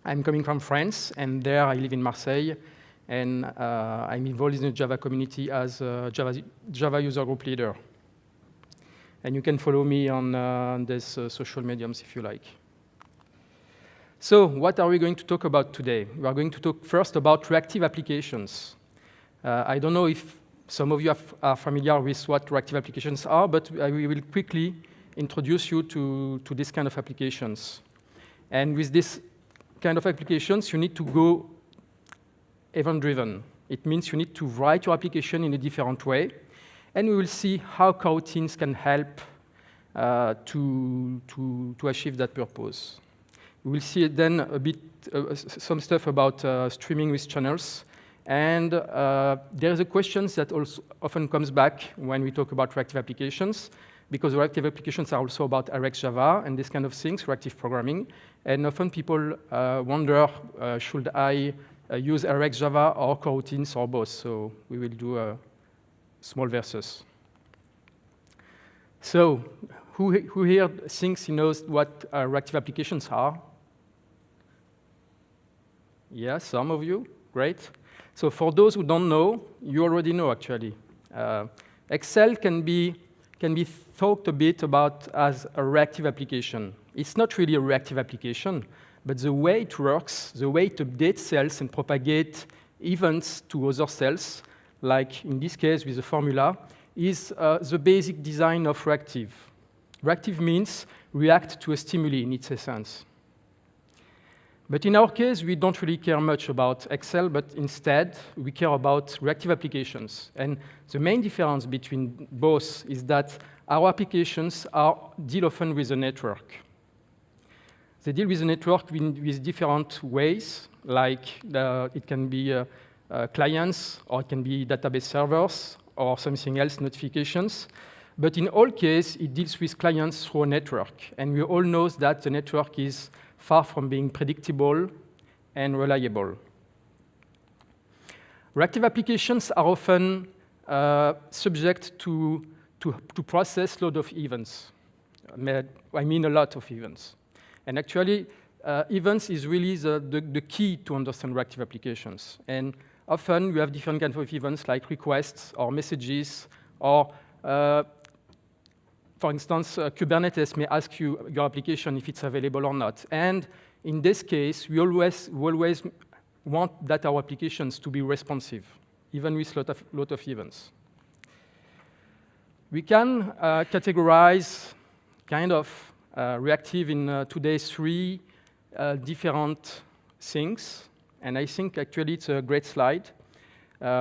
I'm coming from France, and there I live in Marseille, and I'm involved in the Java community as a Java user group leader. And you can follow me on these social mediums if you like. So what are we going to talk about today? We are going to talk first about reactive applications. I don't know if some of you are familiar with what reactive applications are, but we will quickly introduce you to this kind of applications. And with this kind of applications, you need to go event-driven. It means you need to write your application in a different way. And we will see how coroutines can help to achieve that purpose. We will see then a bit, some stuff about streaming with channels. And there is a question that also often comes back when we talk about reactive applications, because reactive applications are also about RxJava and this kind of things, reactive programming. And often people wonder, should I use RxJava or coroutines or both? So we will do a small versus. So who here thinks he knows what reactive applications are? Yeah, some of you, great. So for those who don't know, you already know actually. Excel can be thought a bit about as a reactive application. It's not really a reactive application, but the way it works, the way it updates cells and propagate events to other cells, like in this case with the formula, is the basic design of reactive. Reactive means react to a stimuli in its essence. But in our case, we don't really care much about Excel, but instead, we care about reactive applications. And the main difference between both is that our applications deal often with the network. They deal with the network with different ways, like it can be clients, or it can be database servers, or something else, notifications. But in all cases, it deals with clients through a network. And we all know that the network is far from being predictable and reliable. Reactive applications are often subject to process a lot of events. I mean a lot of events. And actually, events is really the key to understand reactive applications. And often, we have different kinds of events like requests or messages, or for instance, Kubernetes may ask you your application if it's available or not. And in this case, we always want that our applications to be responsive, even with a lot of events. We can categorize kind of reactive in today's three different things. And I think actually it's a great slide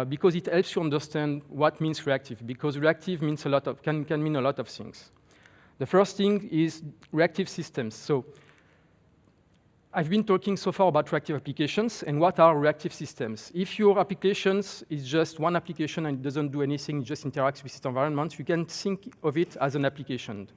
because it helps you understand what means reactive, because reactive means can mean a lot of things. The first thing is reactive systems. So I've been talking so far about reactive applications, and what are reactive systems? If your applications is just one application and it doesn't do anything, it just interacts with its environment, you can think of it as an application.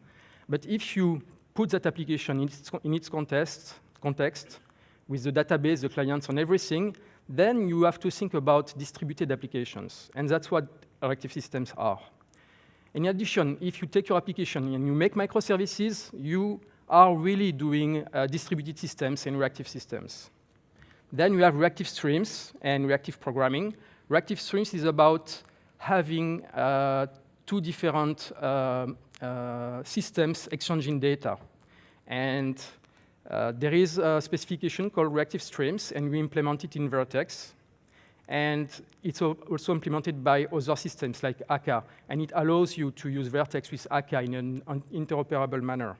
But if you put that application in its context, with the database, the clients, and everything, then you have to think about distributed applications. And that's what reactive systems are. In addition, if you take your application and you make microservices, you are really doing distributed systems and reactive systems. Then you have reactive streams and reactive programming. Reactive streams is about having two different systems exchanging data. And there is a specification called reactive streams, and we implement it in Vert.x. And it's also implemented by other systems like AK, and it allows you to use Vert.x with AK in an interoperable manner.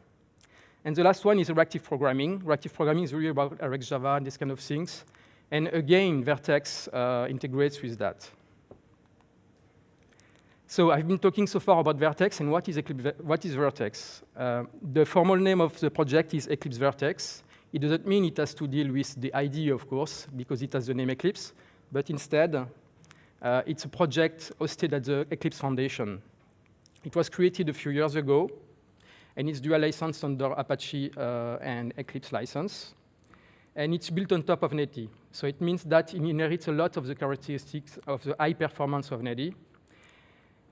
And the last one is reactive programming. Reactive programming is really about RxJava and these kind of things. And again, Vert.x integrates with that. So I've been talking so far about Vert.x and what is Vert.x. The formal name of the project is Eclipse Vert.x. It doesn't mean it has to deal with the IDE, of course, because it has the name Eclipse, but instead, it's a project hosted at the Eclipse Foundation. It was created a few years ago, and it's dual licensed under Apache and Eclipse license. And it's built on top of Netty. So it means that it inherits a lot of the characteristics of the high performance of Netty.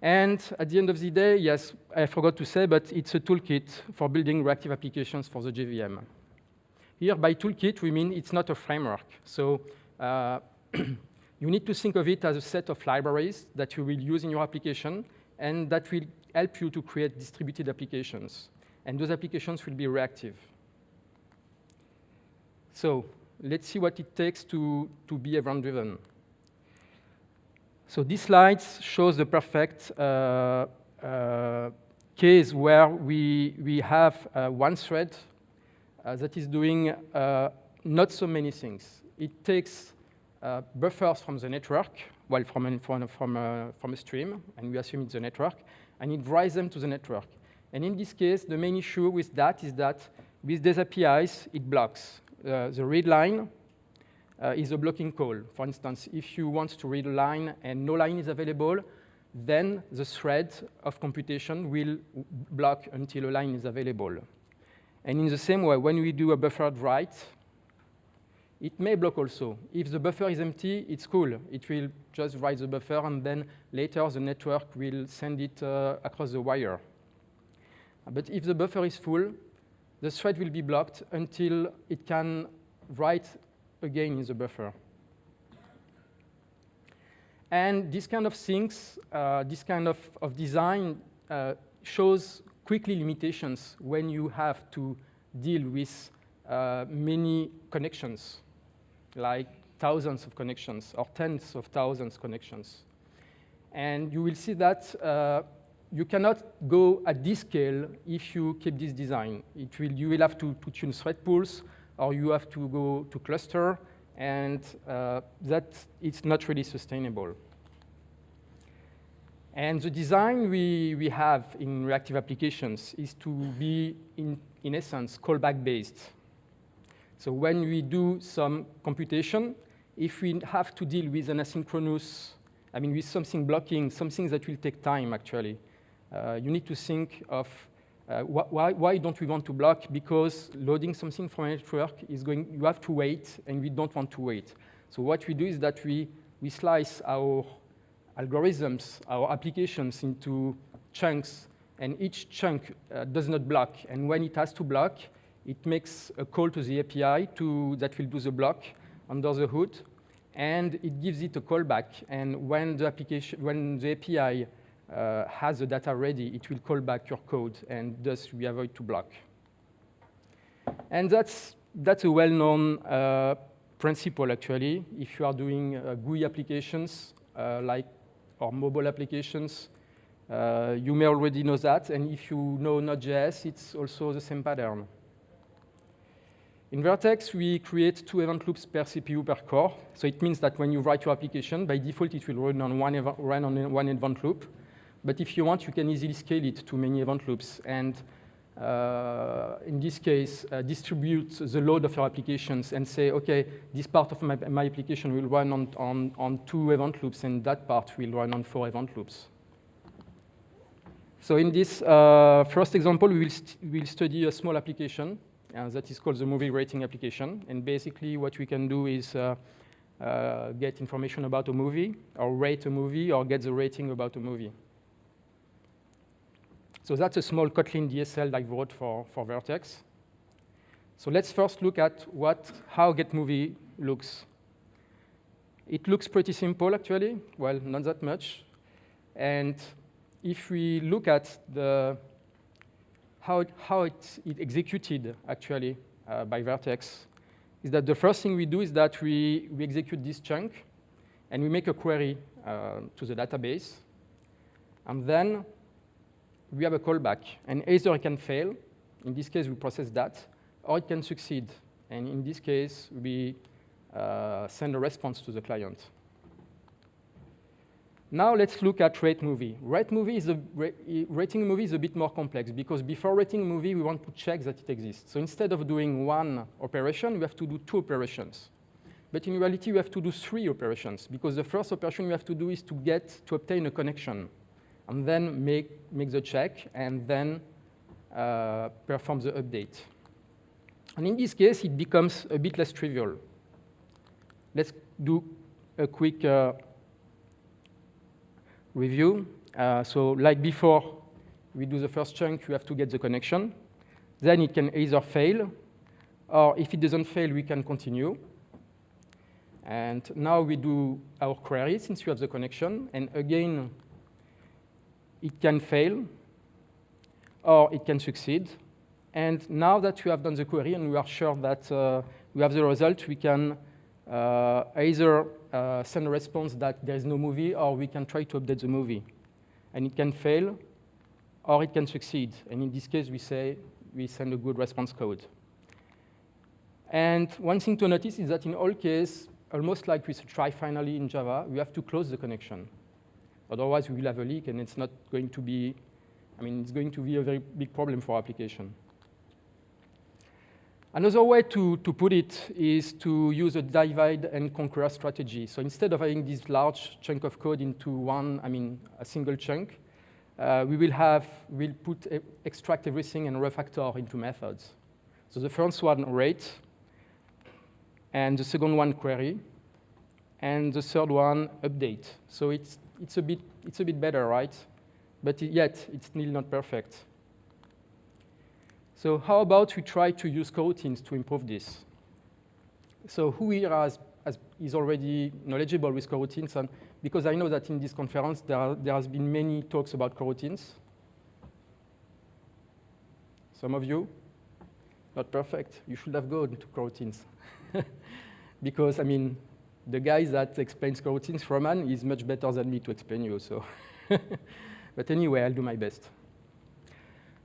And at the end of the day, yes, I forgot to say, but it's a toolkit for building reactive applications for the JVM. here, by toolkit, we mean it's not a framework. So you need to think of it as a set of libraries that you will use in your application, and that will help you to create distributed applications. And those applications will be reactive. So let's see what it takes to be event-driven. So this slide shows the perfect case where we have one thread that is doing not so many things. It takes buffers from the network, well, from a stream, and we assume it's a network, and it writes them to the network. And in this case, the main issue with that is that with these APIs, it blocks. The read line is a blocking call. For instance, if you want to read a line and no line is available, then the thread of computation will block until a line is available. And in the same way, when we do a buffered write, it may block also. If the buffer is empty, it's cool. It will just write the buffer, and then later the network will send it across the wire. But if the buffer is full, the thread will be blocked until it can write again in the buffer. And this kind of things, this kind of design shows quickly limitations when you have to deal with many connections, like thousands of connections or tens of thousands of connections. And you will see that you cannot go at this scale if you keep this design. You will have to tune thread pools, or you have to go to cluster, and that it's not really sustainable. And the design we have in reactive applications is to be, in essence, callback based. So when we do some computation, if we have to deal with an asynchronous, I mean, with something blocking, something that will take time, actually, you need to think of why don't we want to block? Because loading something from a network is going, you have to wait, and we don't want to wait. So what we do is that we slice our algorithms, our applications into chunks, and each chunk does not block. And when it has to block, it makes a call to the API that will do the block under the hood, and it gives it a callback. And when the API has the data ready, it will call back your code, and thus we avoid to block. And that's a well-known principle, actually. If you are doing GUI applications, or mobile applications, you may already know that. And if you know Node.js, it's also the same pattern. In Vert.x, we create 2 event loops per CPU per core. So it means that when you write your application, by default, it will run on one event loop. But if you want, you can easily scale it to many event loops. And in this case, distribute the load of your applications and say, OK, this part of my application will run on 2 event loops, and that part will run on 4 event loops. So in this first example, we will study a small application that is called the movie rating application. And basically, what we can do is get information about a movie, or rate a movie, or get the rating about a movie. So that's a small Kotlin DSL I wrote for Vert.x. So let's first look at how getMovie looks. It looks pretty simple, actually. Well, not that much. And if we look at how it's executed, actually, by Vert.x, is that the first thing we do is that we execute this chunk, and we make a query to the database. And then we have a callback. And either it can fail. In this case, we process that. Or it can succeed. And in this case, we send a response to the client. Now let's look at rating a movie is a bit more complex, because before rating a movie, we want to check that it exists. So instead of doing 1 operation, we have to do 2 operations. But in reality, we have to do 3 operations, because the first operation we have to do is to obtain a connection, and then make the check, and then perform the update. And in this case, it becomes a bit less trivial. Let's do a quick review. So like before, we do the first chunk, you have to get the connection. Then it can either fail, Or if it doesn't fail, we can continue. And now we do our query since we have the connection. And again, it can fail, or it can succeed. And now that we have done the query and we are sure that we have the result, we can either send a response that there is no movie, or we can try to update the movie. And it can fail, or it can succeed. And in this case, we say we send a good response code. And one thing to notice is that in all cases, almost like with try finally in Java, we have to close the connection. Otherwise, we will have a leak, and it's not going to be, it's going to be a very big problem for our application. Another way to put it is to use a divide and conquer strategy. So instead of having this large chunk of code into a single chunk, we'll extract everything and refactor into methods. So the first one, rate, and the second one, query, and the third one, update. So it's a bit better, right? But yet it's still not perfect. So how about we try to use coroutines to improve this? So who here is already knowledgeable with coroutines? And because I know that in this conference there has been many talks about coroutines. Some of you? Not perfect. You should have gone to coroutines. Because, the guy that explains coroutines, Roman, is much better than me to explain you. So, but anyway, I'll do my best.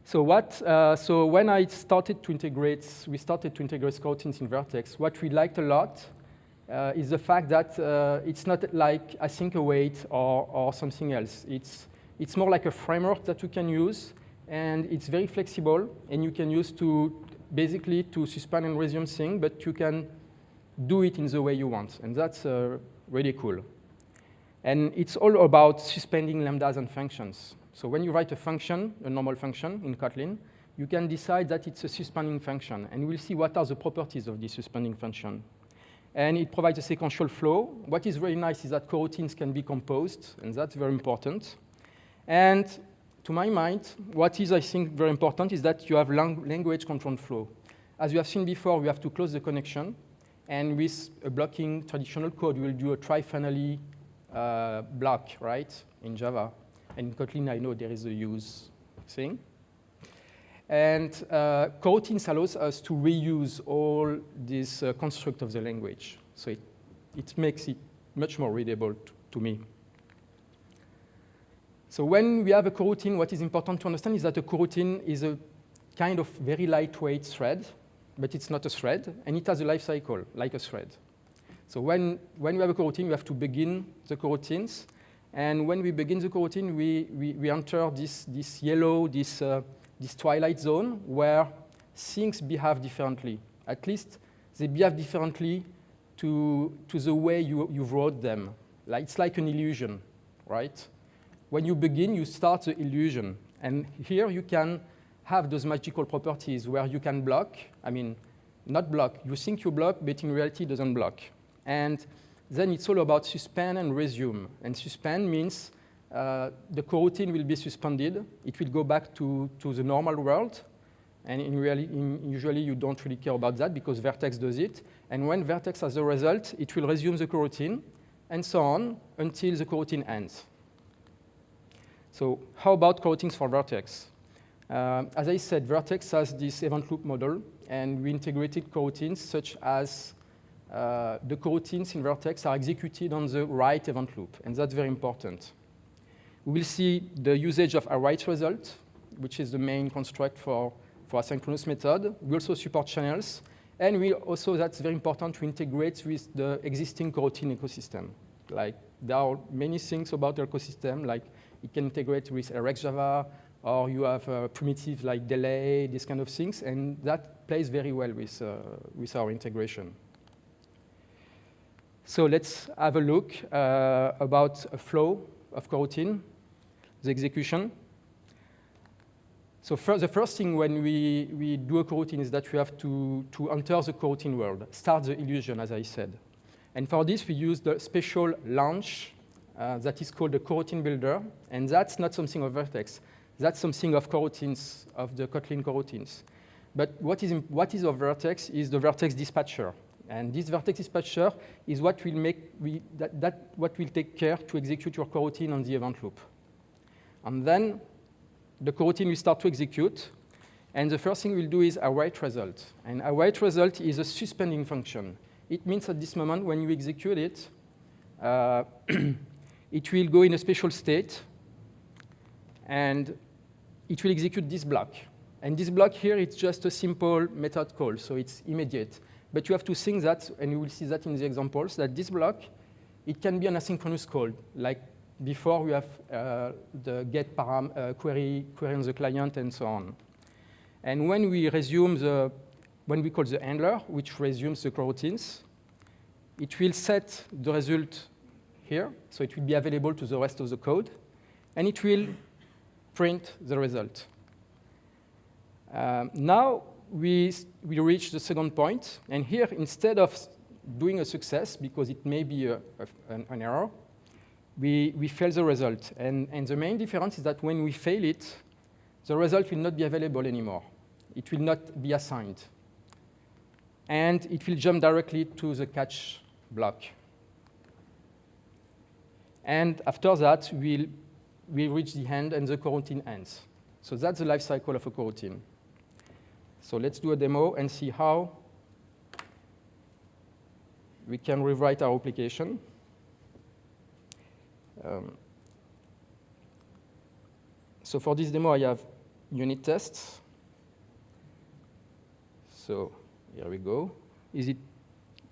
So when we started to integrate coroutines in Vert.x, what we liked a lot is the fact that it's not like async await or something else. It's more like a framework that you can use, and it's very flexible, and you can use basically to suspend and resume things, but you can do it in the way you want, and that's really cool. And it's all about suspending lambdas and functions. So when you write a function, a normal function in Kotlin, you can decide that it's a suspending function, and we'll see what are the properties of this suspending function. And it provides a sequential flow. What is really nice is that coroutines can be composed, and that's very important. And to my mind, what is, I think, very important is that you have language control flow. As you have seen before, we have to close the connection, and with a blocking traditional code, we will do a try finally block, right, in Java. And in Kotlin, I know there is a use thing. And coroutines allows us to reuse all this construct of the language. So it makes it much more readable to me. So when we have a coroutine, what is important to understand is that a coroutine is a kind of very lightweight thread, but it's not a thread, and it has a life cycle like a thread. So when we have a coroutine, we have to begin the coroutines. And when we begin the coroutine, we enter this yellow, this twilight zone where things behave differently. At least they behave differently to the way you wrote them. It's like an illusion, right? When you begin, you start the illusion. And here you can have those magical properties where you can block. Not block. You think you block, but in reality it doesn't block. And then it's all about suspend and resume. And suspend means the coroutine will be suspended. It will go back to the normal world. And usually you don't really care about that because Vert.x does it. And when Vert.x has the result, it will resume the coroutine, and so on until the coroutine ends. So how about coroutines for Vert.x? As I said, Vert.x has this event loop model, and we integrated coroutines such as the coroutines in Vert.x are executed on the write event loop, and that's very important. We will see the usage of a write result, which is the main construct for asynchronous method. We also support channels, and that's very important to integrate with the existing coroutine ecosystem. Like, there are many things about the ecosystem, like it can integrate with RxJava, or you have primitive like delay, these kind of things, and that plays very well with our integration. So let's have a look about a flow of coroutine, the execution. So the first thing when we do a coroutine is that we have to enter the coroutine world, start the illusion, as I said. And for this, we use the special launch that is called the coroutine builder, and that's not something of Vert.x. That's something of coroutines, of the Kotlin coroutines. But what is a vertex is the vertex dispatcher. And this vertex dispatcher is what will what will take care to execute your coroutine on the event loop. And then the coroutine will start to execute. And the first thing we'll do is await result. And await result is a suspending function. It means at this moment, when you execute it, it will go in a special state, and it will execute this block. And this block here, it's just a simple method call, so it's immediate. But you have to think that, and you will see that in the examples, that this block, it can be an asynchronous call. Like before, we have the get query on the client, and so on. And when we when we call the handler, which resumes the coroutines, it will set the result here, so it will be available to the rest of the code, and it will print the result. Now we reach the second point, and here, instead of doing a success, because it may be an error, we fail the result. And the main difference is that when we fail it, the result will not be available anymore. It will not be assigned. And it will jump directly to the catch block. And after that, we'll reach the end, and the coroutine ends. So that's the life cycle of a coroutine. So let's do a demo and see how we can rewrite our application. So for this demo, I have unit tests. So here we go. Is it?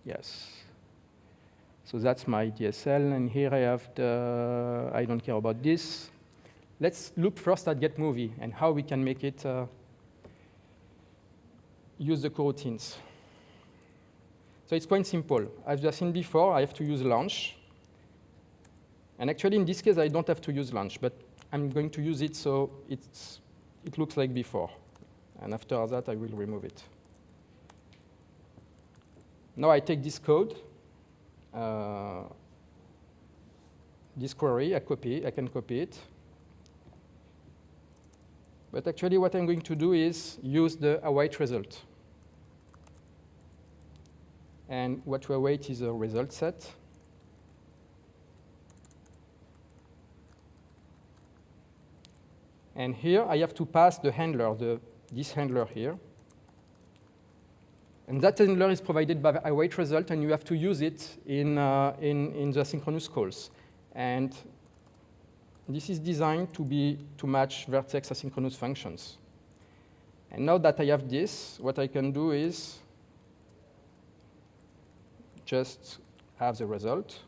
Yes. So that's my DSL, and here I have the, I don't care about this. Let's look first at getMovie and how we can make it use the coroutines. So it's quite simple. As I've seen before, I have to use launch. And actually, in this case, I don't have to use launch, but I'm going to use it so it looks like before. And after that, I will remove it. Now I take this code, this query, I can copy it. But actually, what I'm going to do is use the await result. And what we await is a result set. And here, I have to pass the handler, this handler here. And that handler is provided by the await result, and you have to use it in the synchronous calls. And this is designed to match vertex asynchronous functions. And now that I have this, what I can do is just have the result.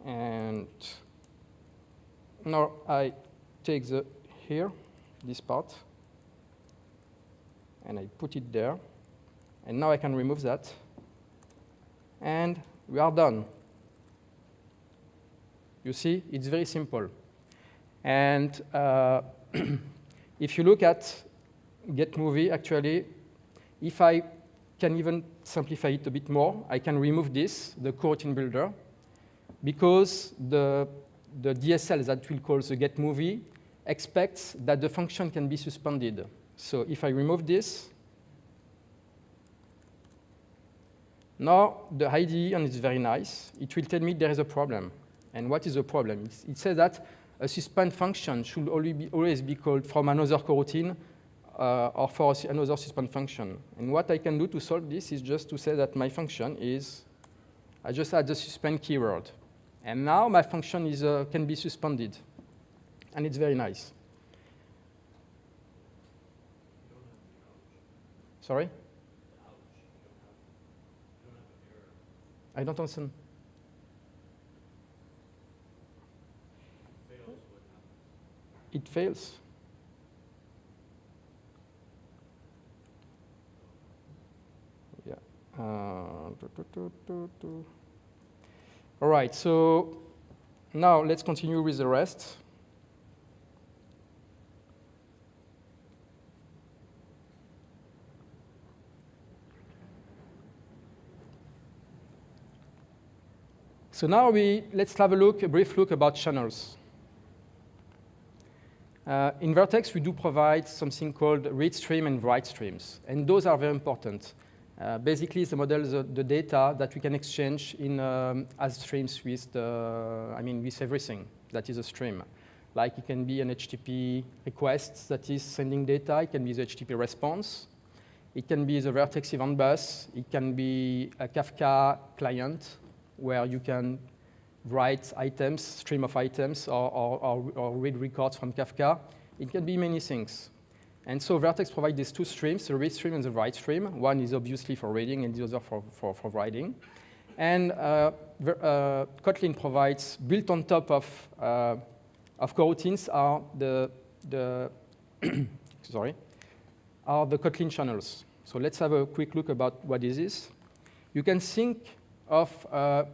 And now I take this part, and I put it there. And now I can remove that. And we are done. You see, it's very simple. And if you look at getMovie, actually, if I can even simplify it a bit more, I can remove this, the coroutine builder, because the DSL that will call the getMovie expects that the function can be suspended. So if I remove this, now the IDE, and it's very nice, it will tell me there is a problem. And what is the problem? It says that a suspend function should always be called from another coroutine or for another suspend function. And what I can do to solve this is just to say that my function is, I just add the suspend keyword. And now my function can be suspended. And it's very nice. Sorry? I don't understand. It fails. Yeah. All right, so now let's continue with the rest. So now let's have a brief look about channels. In Vert.x, we do provide something called read stream and write streams, and those are very important. Basically, the models, the data that we can exchange in as streams with with everything that is a stream. Like it can be an HTTP request that is sending data. It can be the HTTP response. It can be the Vert.x event bus. It can be a Kafka client where you can write items, stream of items, or read records from Kafka. It can be many things. And so Vert.x provides these two streams, the read stream and the write stream. One is obviously for reading and the other for writing. And Kotlin provides, built on top of coroutines, are the Kotlin channels. So let's have a quick look about what is this. You can think of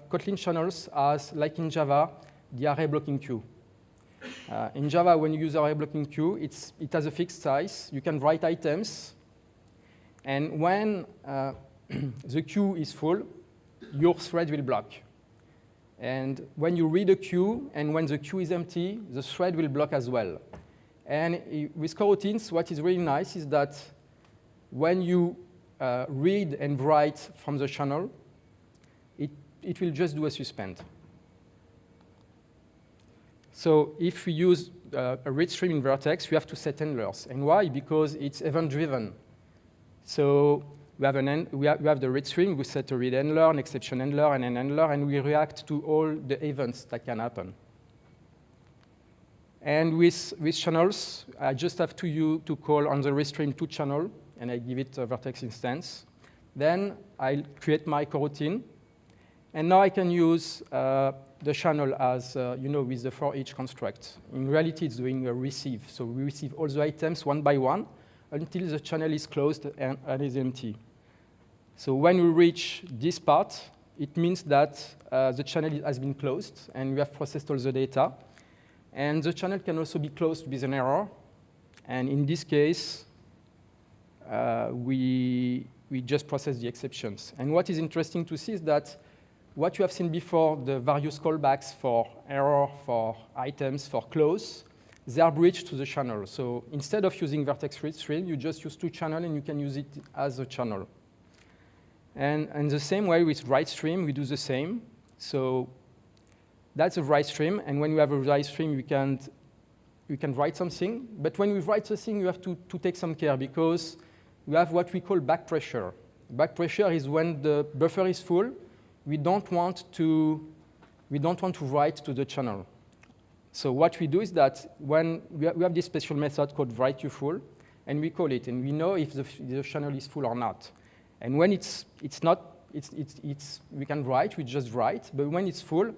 Kotlin channels as, like in Java, the array blocking queue. In Java, when you use array blocking queue, it has a fixed size. You can write items. And when the queue is full, your thread will block. And when you read a queue, and when the queue is empty, the thread will block as well. And with coroutines, what is really nice is that when you read and write from the channel, it will just do a suspend. So if we use a read stream in Vert.x, we have to set handlers. And why? Because it's event-driven. So we have the read stream. We set a read handler, an exception handler, and an handler, and we react to all the events that can happen. And with channels, I just have to call on the read stream to channel, and I give it a Vert.x instance. Then I create my coroutine. And now I can use the channel as, with the for each construct. In reality, it's doing a receive. So we receive all the items one by one until the channel is closed and is empty. So when we reach this part, it means that the channel has been closed and we have processed all the data. And the channel can also be closed with an error. And in this case, we just process the exceptions. And what is interesting to see is that what you have seen before, the various callbacks for error, for items, for close, they are bridged to the channel. So instead of using Vert.x read stream, you just use to channel and you can use it as a channel. And the same way with write stream, we do the same. So that's a write stream, and when you have a write stream, you can write something. But when we write something, you have to take some care because we have what we call back pressure. Back pressure is when the buffer is full. We don't want to write to the channel. So what we do is that when we have this special method called write to full, and we call it, and we know if the channel is full or not. And when it's not, we can write, we just write. But when it's full,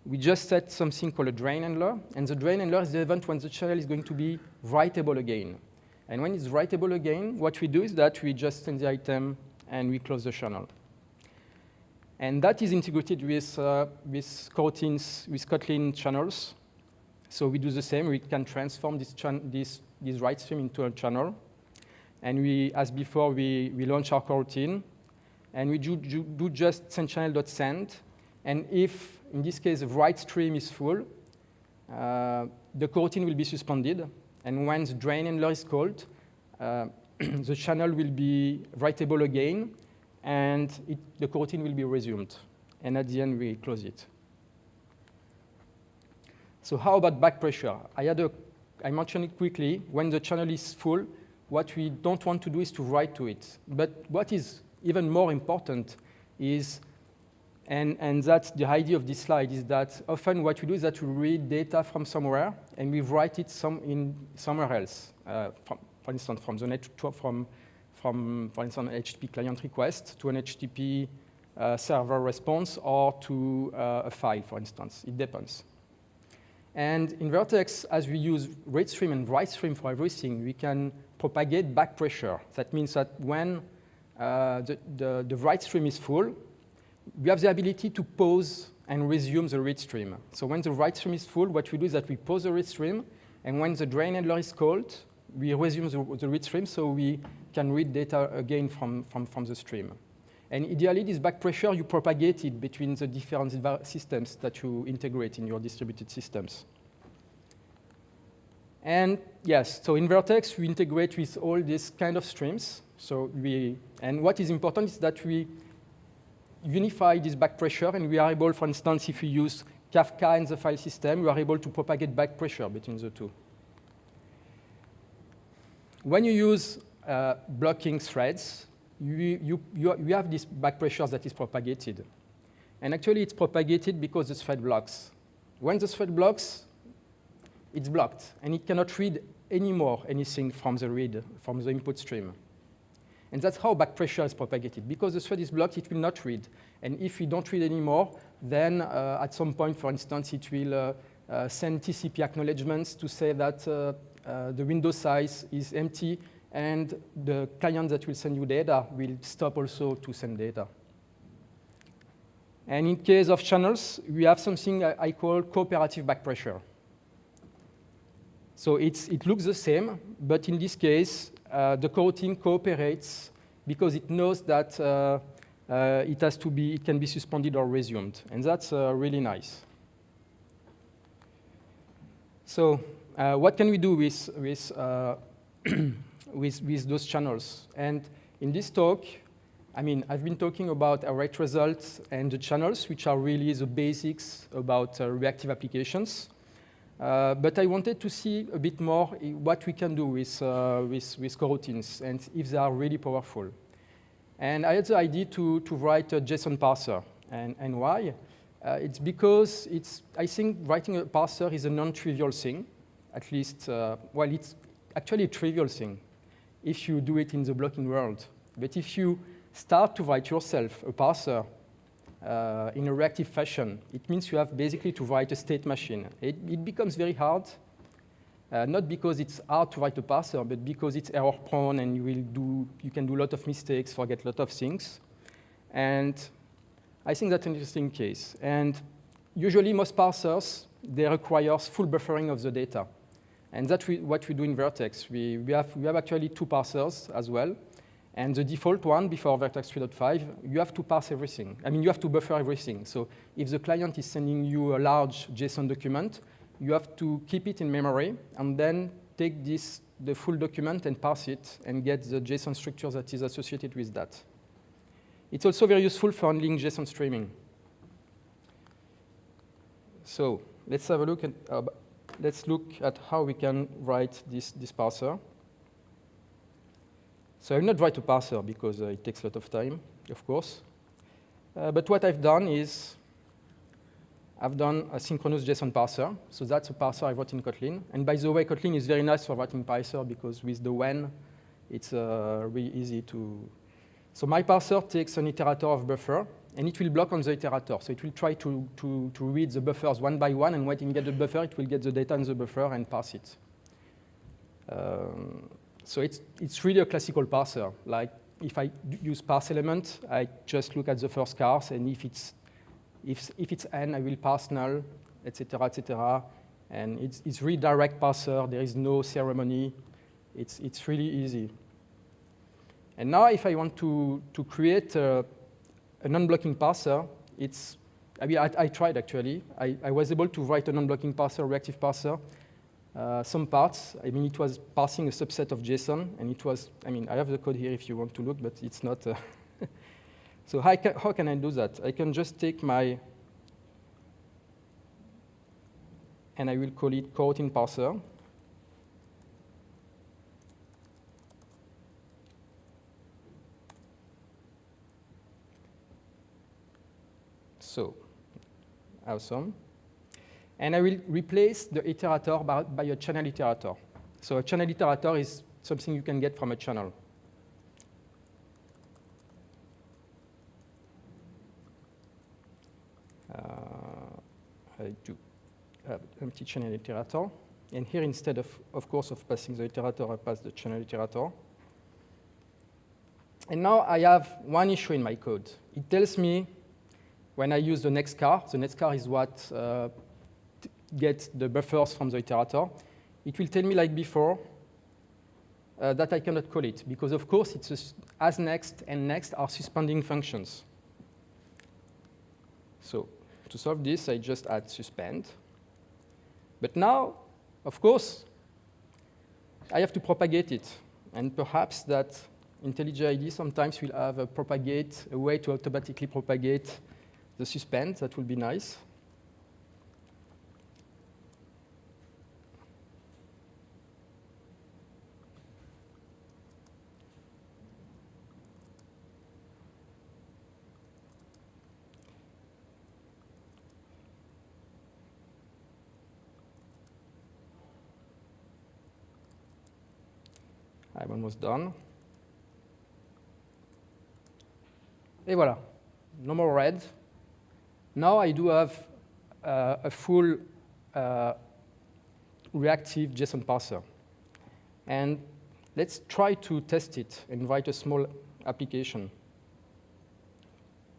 we just set something called a drain handler, and the drain handler is the event when the channel is going to be writable again. And when it's writable again, what we do is that we just send the item and we close the channel. And that is integrated with coroutines, with Kotlin channels. So we do the same. We can transform this write stream into a channel. And we, as before, we launch our coroutine. And we do just send channel.send. And if, in this case, the write stream is full, the coroutine will be suspended. And when the drain handler is called, the channel will be writable again. And the coroutine will be resumed. And at the end, we close it. So how about back pressure? I mentioned it quickly. When the channel is full, what we don't want to do is to write to it. But what is even more important is, and that's the idea of this slide, is that often what we do is that we read data from somewhere, and we write it somewhere else. For instance, from the net, for instance, an HTTP client request to an HTTP server response, or to a file, for instance. It depends. And in Vert.x, as we use read stream and write stream for everything, we can propagate back pressure. That means that when the write stream is full, we have the ability to pause and resume the read stream. So when the write stream is full, what we do is that we pause the read stream, and when the drain handler is called, we resume the read stream so we can read data again from the stream. And ideally, this back pressure, you propagate it between the different systems that you integrate in your distributed systems. And yes, so in Vert.x, we integrate with all these kind of streams. And what is important is that we unify this back pressure, and we are able, for instance, if we use Kafka in the file system, we are able to propagate back pressure between the two. When you use blocking threads, you have this back pressure that is propagated. And actually, it's propagated because the thread blocks. When the thread blocks, it's blocked, and it cannot read anymore anything from the input stream. And that's how back pressure is propagated. Because the thread is blocked, it will not read. And if we don't read anymore, then at some point, for instance, it will send TCP acknowledgements to say that the window size is empty, and the client that will send you data will stop also to send data. And in case of channels, we have something I call cooperative back pressure. So it looks the same, but in this case, the coroutine cooperates because it knows that it can be suspended or resumed, and that's really nice. So what can we do with those channels? And in this talk, I've been talking about array results and the channels, which are really the basics about reactive applications. But I wanted to see a bit more what we can do with coroutines and if they are really powerful. And I had the idea to write a JSON parser. And why? It's because I think writing a parser is a non-trivial thing. At least, it's actually a trivial thing if you do it in the blocking world. But if you start to write yourself a parser in a reactive fashion, it means you have basically to write a state machine. It becomes very hard, not because it's hard to write a parser, but because it's error prone and you can do a lot of mistakes, forget a lot of things. And I think that's an interesting case. And usually most parsers, they require full buffering of the data. And that's what we do in Vert.x. We have actually two parsers as well. And the default one, before Vert.x 3.5, you have to parse everything. You have to buffer everything. So if the client is sending you a large JSON document, you have to keep it in memory and then take the full document and parse it and get the JSON structure that is associated with that. It's also very useful for handling JSON streaming. So let's have a look at how we can write this parser. So I will not write a parser because it takes a lot of time, of course. But what I've done is I've done a synchronous JSON parser. So that's a parser I wrote in Kotlin. And by the way, Kotlin is very nice for writing parser because with the when, it's really easy to. So my parser takes an iterator of buffer, and it will block on the iterator. So it will try to read the buffers one by one, and when it gets the buffer, it will get the data in the buffer and parse it. So it's really a classical parser. Like if I use parse element, I just look at the first cars, and if it's n, I will parse null, etc., etc. And it's really direct parser. There is no ceremony. It's really easy. And now, if I want to create a non-blocking parser, I tried actually. I was able to write a non-blocking parser, reactive parser. Some parts, it was parsing a subset of JSON, and it was, I have the code here if you want to look, but it's not. So how can I do that? I can just take and I will call it coroutine parser. So, awesome. And I will replace the iterator by a channel iterator. So a channel iterator is something you can get from a channel. I do have empty channel iterator. And here, instead of course, of passing the iterator, I pass the channel iterator. And now I have one issue in my code. It tells me when I use the next car is what gets the buffers from the iterator. It will tell me, like before, that I cannot call it, because of course it's as next and next are suspending functions. So to solve this, I just add suspend. But now, of course, I have to propagate it. And perhaps that IntelliJ IDE sometimes will have a way to automatically propagate the suspend. That will be nice. I'm almost done. Et voilà, no more red. Now I do have a full reactive JSON parser. And let's try to test it and write a small application.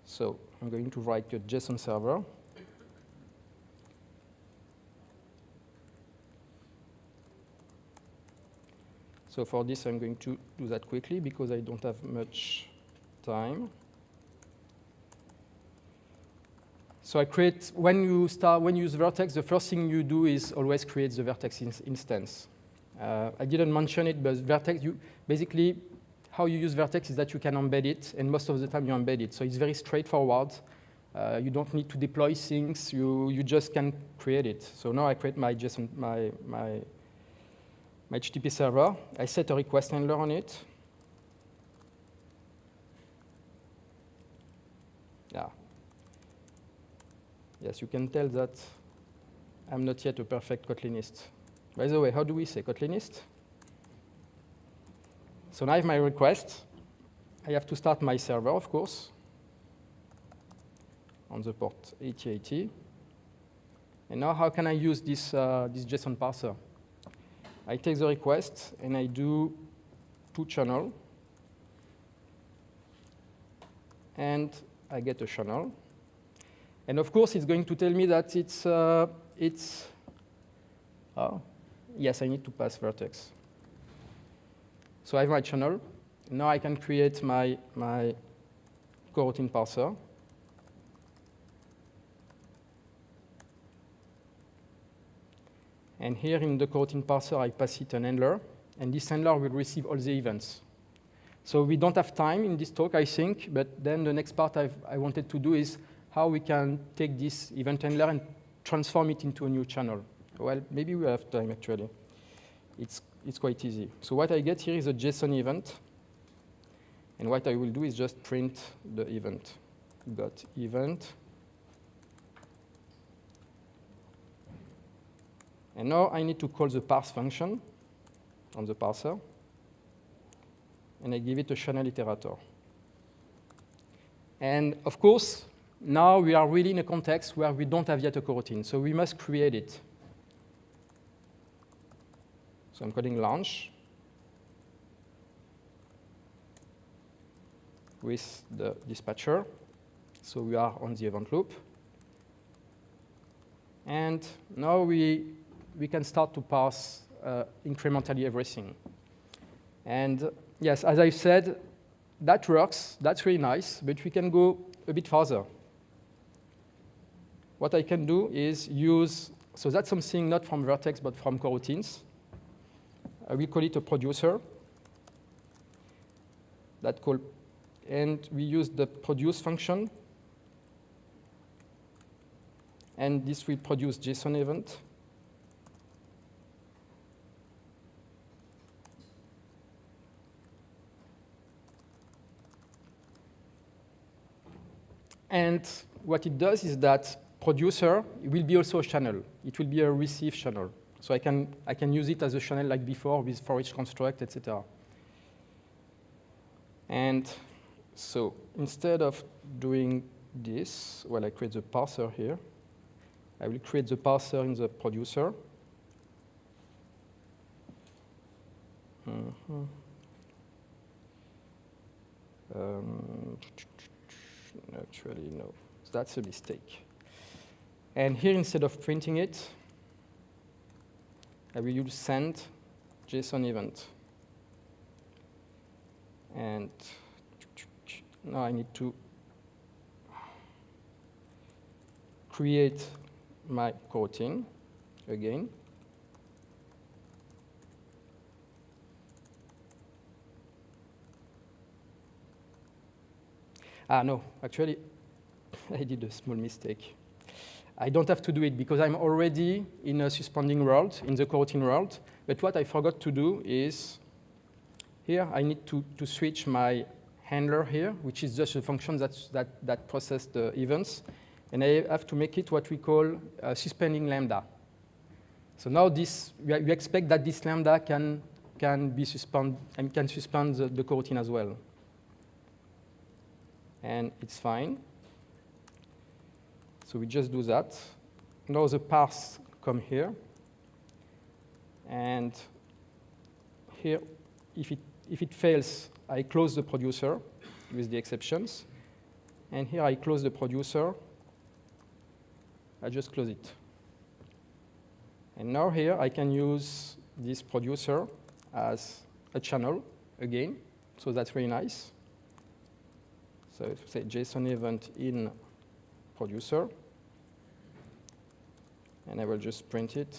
So I'm going to write a JSON server. So for this, I'm going to do that quickly because I don't have much time. So I create, when you use Vertex, the first thing you do is always create the Vertex instance. I didn't mention it, but Vertex, basically, how you use Vertex is that you can embed it, and most of the time you embed it. So it's very straightforward. You don't need to deploy things. You just can create it. So now I create my JSON, my HTTP server. I set a request handler on it. Yeah. Yes, you can tell that I'm not yet a perfect Kotlinist. By the way, how do we say Kotlinist? So now I have my request. I have to start my server, of course, on the port 8080. And now how can I use this JSON parser? I take the request, and I do toChannel. And I get a channel. And of course, it's going to tell me that yes, I need to pass Vertex. So I have my channel. Now I can create my coroutine parser. And here in the coroutine parser, I pass it an handler. And this handler will receive all the events. So we don't have time in this talk, I think. But then the next part I wanted to do is how we can take this event handler and transform it into a new channel. Well, maybe we have time, actually. It's quite easy. So what I get here is a JSON event. And what I will do is just print the event. Got event. And now I need to call the parse function on the parser. And I give it a channel iterator. And of course, now we are really in a context where we don't have yet a coroutine. So we must create it. So I'm calling launch with the dispatcher. So we are on the event loop. And now we can start to parse incrementally everything. And yes, as I said, that works. That's really nice. But we can go a bit further. What I can do is use, so that's something not from Vertex, but from coroutines. I will call it a producer. And we use the produce function. And this will produce JSON event. And what it does is that producer will be also a channel. It will be a receive channel. So I can use it as a channel like before with for each construct, etc. And so instead of doing this, well, I create the parser here. I will create the parser in the producer. Actually, no. So that's a mistake. And here, instead of printing it, I will use send JSON event. And now I need to create my coroutine again. No, actually, I did a small mistake. I don't have to do it because I'm already in a suspending world, in the coroutine world. But what I forgot to do is, here I need to switch my handler here, which is just a function that processes the events. And I have to make it what we call a suspending lambda. So now this, we expect that this lambda can be suspend and can suspend the coroutine as well. And it's fine. So we just do that. Now the parse come here. And here, if it fails, I close the producer with the exceptions. And here I close the producer. I just close it. And now here I can use this producer as a channel again. So that's really nice. So if we say JSON event in producer, and I will just print it.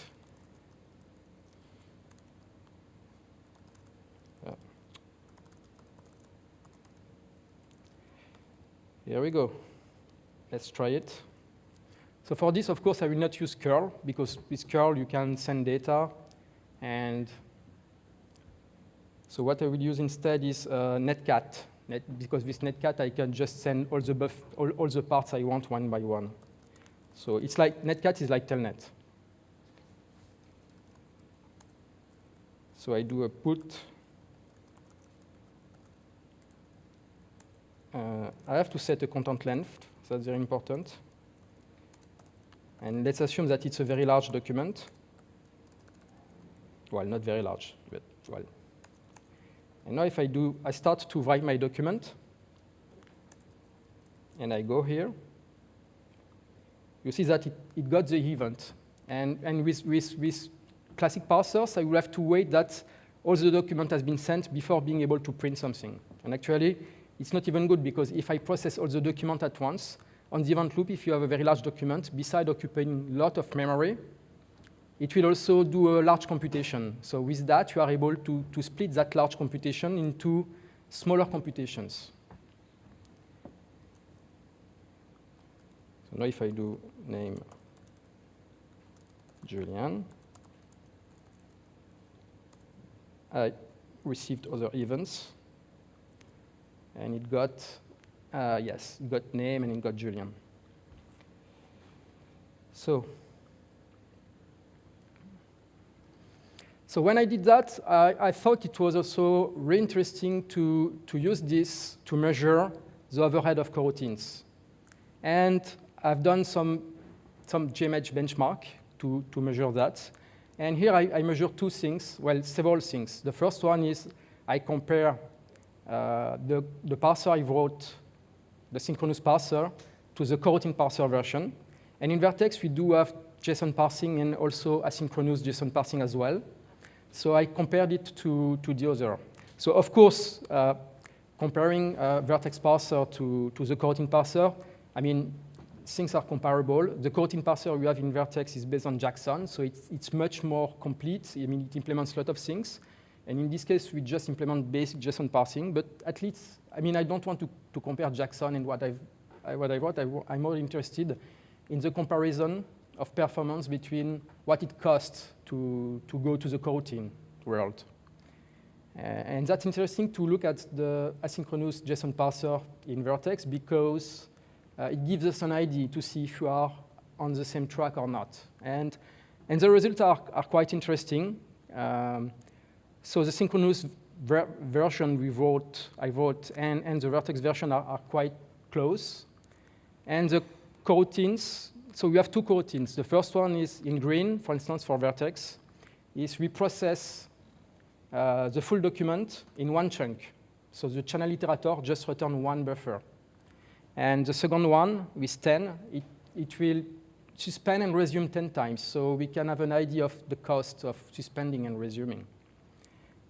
Here we go. Let's try it. So for this, of course, I will not use curl, because with curl you can send data. And so what I will use instead is netcat, because with netcat I can just send all the parts I want one by one. So it's like, netcat is like telnet. So I do a put. I have to set a content length, so that's very important. And let's assume that it's a very large document. Well, not very large, but well. And now if I start to write my document, and I go here, you see that it got the event. And with classic parsers, I will have to wait that all the document has been sent before being able to print something. And actually, it's not even good, because if I process all the document at once, on the event loop, if you have a very large document, besides occupying a lot of memory, it will also do a large computation. So with that, you are able to split that large computation into smaller computations. So now if I do name Julien, I received other events. And it got, yes, it got name and it got Julien. So when I did that, I thought it was also really interesting to use this to measure the overhead of coroutines. And I've done some JMH benchmark to measure that. And here I measure two things, well, several things. The first one is I compare the parser I wrote, the synchronous parser, to the coroutine parser version. And in Vert.x, we do have JSON parsing and also asynchronous JSON parsing as well. So I compared it to the other. So of course, comparing Vert.x parser to the coroutine parser, I mean, things are comparable. The coroutine parser we have in Vert.x is based on JSON, so it's much more complete. I mean, it implements a lot of things. And in this case, we just implement basic JSON parsing. But at least, I mean, I don't want to compare JSON and what I wrote. I'm more interested in the comparison of performance between what it costs to go to the coroutine world. And that's interesting to look at the asynchronous JSON parser in Vert.x, because it gives us an idea to see if you are on the same track or not. And the results are quite interesting. So the synchronous version I wrote, and the Vert.x version are quite close. And the coroutines, so we have two coroutines. The first one is in green, for instance, for Vert.x, is we process the full document in one chunk. So the channel iterator just returns one buffer. And the second one, with 10, it will suspend and resume 10 times. So we can have an idea of the cost of suspending and resuming.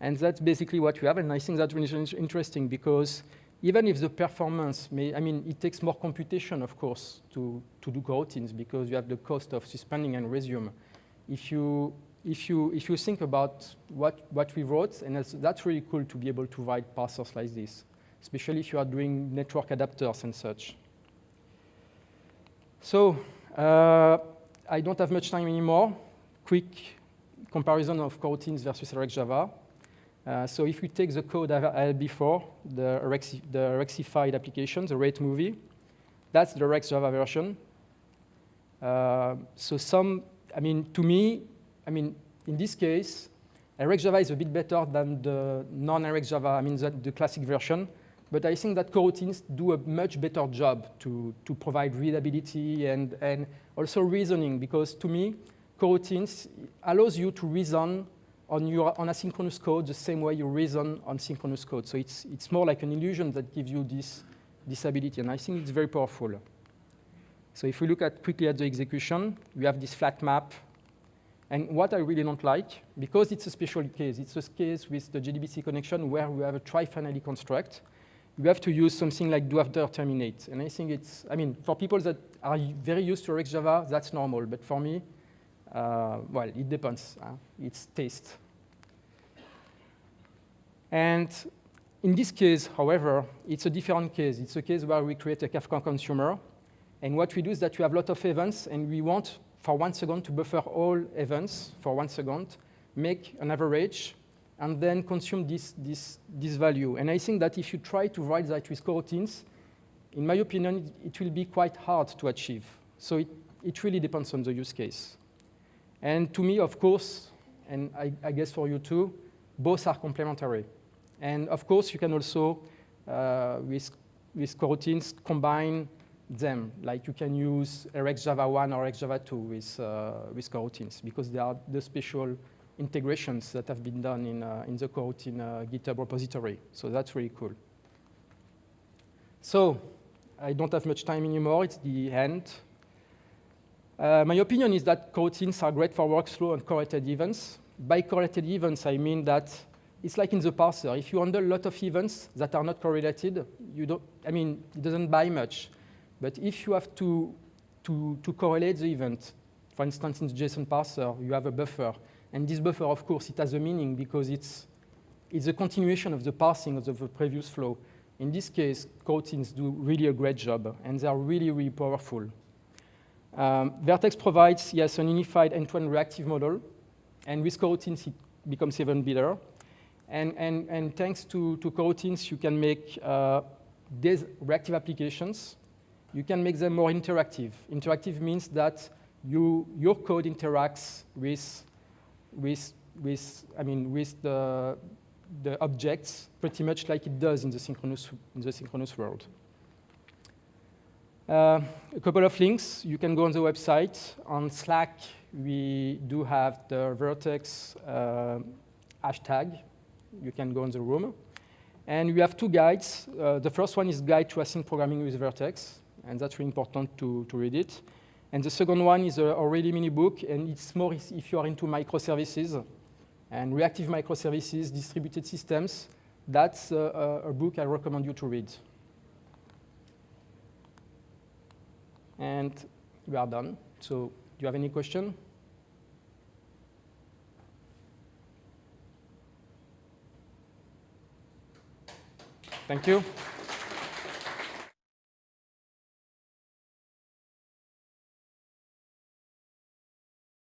And that's basically what we have. And I think that's really interesting, because even if the performance it takes more computation, of course, to do coroutines, because you have the cost of suspending and resume. If you think about what we wrote, and that's really cool to be able to write parsers like this. especially if you are doing network adapters and such. So I don't have much time anymore. Quick comparison of coroutines versus RxJava. So if we take the code I had before, the Rxified application, the rate movie, that's the RxJava version. To me, in this case, RxJava is a bit better than the non-RxJava, the classic version. But I think that coroutines do a much better job to provide readability and also reasoning, because to me, coroutines allows you to reason on asynchronous code the same way you reason on synchronous code. So it's more like an illusion that gives you this ability, and I think it's very powerful. So if we look quickly at the execution, we have this flat map. And what I really don't like, because it's a special case, it's a case with the JDBC connection where we have a try-finally construct. You have to use something like do after terminate. And I think for people that are very used to RxJava, that's normal. But for me, well, it depends. It's taste. And in this case, however, it's a different case. It's a case where we create a Kafka consumer. And what we do is that we have a lot of events, and we want, for 1 second, to buffer all events for 1 second, make an average, and then consume this value. And I think that if you try to write that with coroutines, in my opinion, it will be quite hard to achieve. So it really depends on the use case. And to me, of course, and I guess for you too, both are complementary. And of course, you can also, with coroutines, combine them. Like you can use RxJava 1 or RxJava 2 with coroutines, because they are the special integrations that have been done in the coroutine GitHub repository. So that's really cool. So I don't have much time anymore. It's the end. My opinion is that coroutines are great for workflow and correlated events. By correlated events, I mean that it's like in the parser. If you handle a lot of events that are not correlated, it doesn't buy much. But if you have to correlate the event, for instance, in the JSON parser, you have a buffer. And this buffer, of course, it has a meaning because it's a continuation of the parsing of the previous flow. In this case, coroutines do really a great job, and they are really, really powerful. Vert.x provides, yes, an unified end-to-end reactive model. And with coroutines, it becomes even better. And thanks to coroutines, you can make these reactive applications. You can make them more interactive. Interactive means that your code interacts with the objects pretty much like it does in the synchronous world. A couple of links. You can go on the website. On Slack, we do have the Vert.x hashtag. You can go in the room. And we have 2 guides. The first one is Guide to Async Programming with Vert.x, and that's really important to read it. And the second one is a really mini book, and it's more if you are into microservices and reactive microservices, distributed systems. That's a book I recommend you to read. And we are done. So do you have any question? Thank you.